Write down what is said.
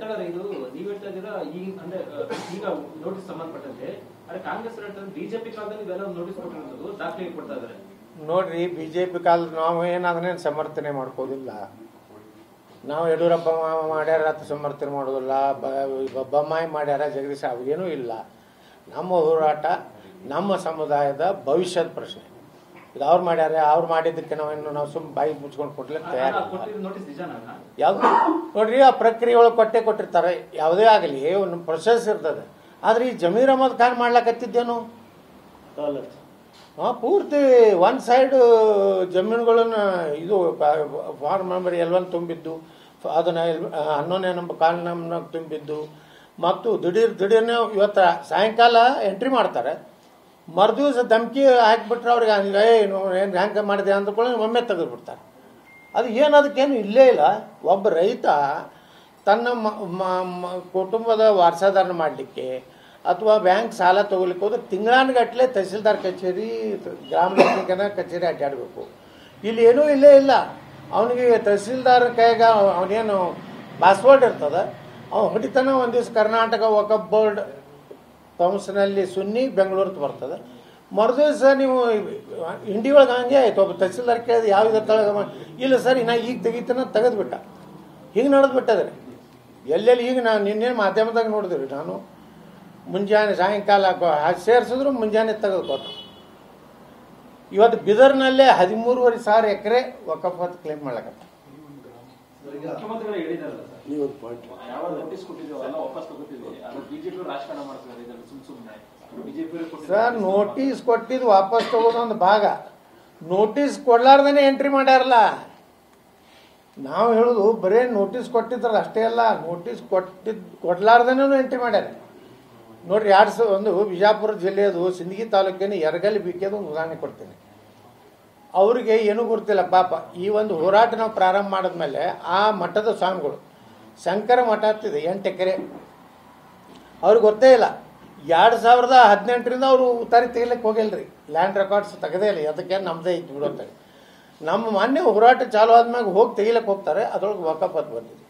ಹೇಳ್ತಾರೆ ಇದು ನೀವು ಹೇಳ್ತಾ ಇದ್ದೀರಾ ಈಗ ಅಂದ್ರೆ ಈಗ ನೋಟಿಸ್ ಸಂಬಂಧಪಟ್ಟಂತೆ ಅದೇ ಕಾಂಗ್ರೆಸ್ ಬಿಜೆಪಿ ಕಾಲದಲ್ಲಿ ಇವೆಲ್ಲ ನೋಟಿಸ್ ಕೊಟ್ಟಿರೋದು ದಾಖಲೆ ಕೊಡ್ತಾ ಇದ್ದಾರೆ. ನೋಡ್ರಿ, ಬಿಜೆಪಿ ಕಾಲದ ನಾವು ಏನಾದನ್ನೇನು ಸಮರ್ಥನೆ ಮಾಡ್ಕೋದಿಲ್ಲ. ನಾವು ಯಡಿಯೂರಪ್ಪ ಮಾಡ್ಯಾರ ಅಂತ ಸಮರ್ಥನೆ ಮಾಡೋದಿಲ್ಲ, ಬೊಮ್ಮಾಯಿ ಮಾಡ್ಯಾರ, ಜಗದೀಶ್ ಅವೇನೂ ಇಲ್ಲ. ನಮ್ಮ ಹೋರಾಟ ನಮ್ಮ ಸಮುದಾಯದ ಭವಿಷ್ಯದ ಪ್ರಶ್ನೆ. ಇದು ಅವ್ರು ಮಾಡ್ಯಾರ, ಅವ್ರು ಮಾಡಿದ್ದಕ್ಕೆ ನಾವು ಸುಮ್ಮನೆ ಬಾಯಿ ಮುಚ್ಕೊಂಡು ಕೊಡ್ಲಿಕ್ಕೆ ತಯಾರಿಲ್ಲ. ಯಾವ್ದು ನೋಡ್ರಿ, ಆ ಪ್ರಕ್ರಿಯೆ ಒಳಗೆ ಕೊಟ್ಟಿರ್ತಾರೆ. ಯಾವುದೇ ಆಗಲಿ ಒಂದು ಪ್ರೊಸೆಸ್ ಇರ್ತದೆ. ಆದ್ರೆ ಈ ಜಮೀರ್ ಅಹಮದ್ ಖಾನ್ ಮಾಡ್ಲಕತ್ತಿದ್ದೇನು ಪೂರ್ತಿ ಒನ್ ಸೈಡ್ ಜಮೀನುಗಳನ್ನು ಇದು ಫಾರ್ಮ್ ನಂಬರ್ L1 ತುಂಬಿದ್ದು, ಅದನ್ನ 11ನೇ ನಂಬರ್ ಕಾಲಮ್ನಾಗ ತುಂಬಿದ್ದು, ಮತ್ತು ದಿಢೀರ್ನೇ ಇವತ್ತು ಸಾಯಂಕಾಲ ಎಂಟ್ರಿ ಮಾಡ್ತಾರೆ. ಮರುದಿವಸ ಧಮಕಿ ಹಾಕಿಬಿಟ್ರೆ ಅವ್ರಿಗೆ ಏನು ಹ್ಯಾಂಕ ಮಾಡಿದೆ ಅಂದ್ಕೊಳ್ಳಿ ಒಮ್ಮೆ ತೆಗೆದುಬಿಡ್ತಾರೆ. ಅದು ಏನದಕ್ಕೇನು ಇಲ್ಲೇ ಇಲ್ಲ. ಒಬ್ಬ ರೈತ ತನ್ನ ಕುಟುಂಬದ ವಾರಸಾದಾರನ ಮಾಡಲಿಕ್ಕೆ ಅಥವಾ ಬ್ಯಾಂಕ್ ಸಾಲ ತಗೋಲಿಕ್ಕೆ ಹೋದ್ರೆ ತಿಂಗಳಾನುಗಟ್ಟಲೆ ತಹಸೀಲ್ದಾರ್ ಕಚೇರಿ, ಗ್ರಾಮ ಲೆಕ್ಕಿಗನ ಕಚೇರಿ ಅಡ್ಡಾಡಬೇಕು. ಇಲ್ಲಿ ಏನೂ ಇಲ್ಲೇ ಇಲ್ಲ. ಅವನಿಗೆ ತಹಸೀಲ್ದಾರ್ ಕೈಗ ಅವನೇನು ಪಾಸ್ವರ್ಡ್ ಇರ್ತದೆ, ಅವ್ನು ಹೊಡಿತಾನೆ. ಒಂದು ದಿವಸ ಕರ್ನಾಟಕ ವಕಫ್ ಬೋರ್ಡ್ ಕೌನ್ಸಿಲ್ನಲ್ಲಿ ಸುನ್ನಿ ಬೆಂಗಳೂರು ಬರ್ತದೆ. ಮರುದಿವಸ ನೀವು ಇಂಡಿ ಒಳಗೆ ಹಂಗೆ ಆಯ್ತು. ಒಬ್ಬ ತಹಸೀಲ್ದಾರ್ ಕೇಳಿದ್ರೆ ಯಾವ ಇಲ್ಲ ಸರ್ ನಾ ಈಗ ತೆಗಿತಾನ ತೆಗೆದ್ಬಿಟ್ಟ. ಹಿಂಗೆ ನಡೆದ್ಬಿಟ್ಟದ್ರಿ ಎಲ್ಲೆಲ್ಲಿ. ಈಗ ನಾನು ನಿನ್ನೆ ಮಾಧ್ಯಮದಾಗ ನೋಡಿದ್ರಿ, ನಾನು ಮುಂಜಾನೆ ಸಾಯಂಕಾಲ ಸೇರಿಸಿದ್ರು ಮುಂಜಾನೆ ತೆಗೆದುಕೋತ. ಇವತ್ತು ಬಿದರ್ನಲ್ಲೇ 13,500 ಎಕರೆ ವಕಫತ್ ಕ್ಲೇಮ್ ಮಾಡ್ಲಕತ್ತ. ಸರ್, ನೋಟಿಸ್ ಕೊಟ್ಟಿದ್ದು ವಾಪಸ್ ತಗೋದೊಂದು ಭಾಗ, ನೋಟಿಸ್ ಕೊಡ್ಲಾರ್ದೇನೆ ಎಂಟ್ರಿ ಮಾಡ್ಯಾರಲ್ಲ. ನಾವು ಹೇಳುದು ಬರೇ ನೋಟಿಸ್ ಕೊಟ್ಟಿದ್ರಲ್ಲ ಅಷ್ಟೇ ಅಲ್ಲ, ನೋಟಿಸ್ ಕೊಡ್ಲಾರ್ದೇನೂ ಎಂಟ್ರಿ ಮಾಡ್ಯಾರ. ನೋಡ್ರಿ, ಒಂದು ಬಿಜಾಪುರ ಜಿಲ್ಲೆಯದು ಸಿಂದಗಿ ತಾಲೂಕಿನ ಯರಗಲ್ ಬಿಕೆದು ಒಂದು ಉದಾಹರಣೆ ಕೊಡ್ತೀನಿ. ಅವರಿಗೆ ಏನೂ ಗೊತ್ತಿಲ್ಲ ಪಾಪ. ಈ ಒಂದು ಹೋರಾಟ ನಾವು ಪ್ರಾರಂಭ ಮಾಡಿದ್ಮೇಲೆ ಆ ಮಠದ ಸ್ವಾಮಿಗಳು ಶಂಕರ ಮಠ ಹತ್ತಿದೆ 8 ಎಕರೆ, ಅವ್ರಿಗೆ ಗೊತ್ತೇ ಇಲ್ಲ. 2018ರಿಂದ ಅವರು ಉತ್ತಾರಿ ತೆಗಿಲಿಕ್ಕೆ ಹೋಗಿಲ್ರಿ. ಲ್ಯಾಂಡ್ ರೆಕಾರ್ಡ್ಸ್ ತೆಗೆದೇ ಇಲ್ಲ. ಅದಕ್ಕೆ ನಮ್ದೇ ಇತ್ತು ಬಿಡೋಂತ. ನಮ್ಮ ಮಾನ್ಯ ಹೋರಾಟ ಚಾಲು ಆದ್ಮ್ಯಾಗ ಹೋಗಿ ತೆಗಿಲಕ್ಕೆ ಹೋಗ್ತಾರೆ. ಅದ್ರೊಳಗೆ ವಕಫತ್ ಬಂದಿದೆ.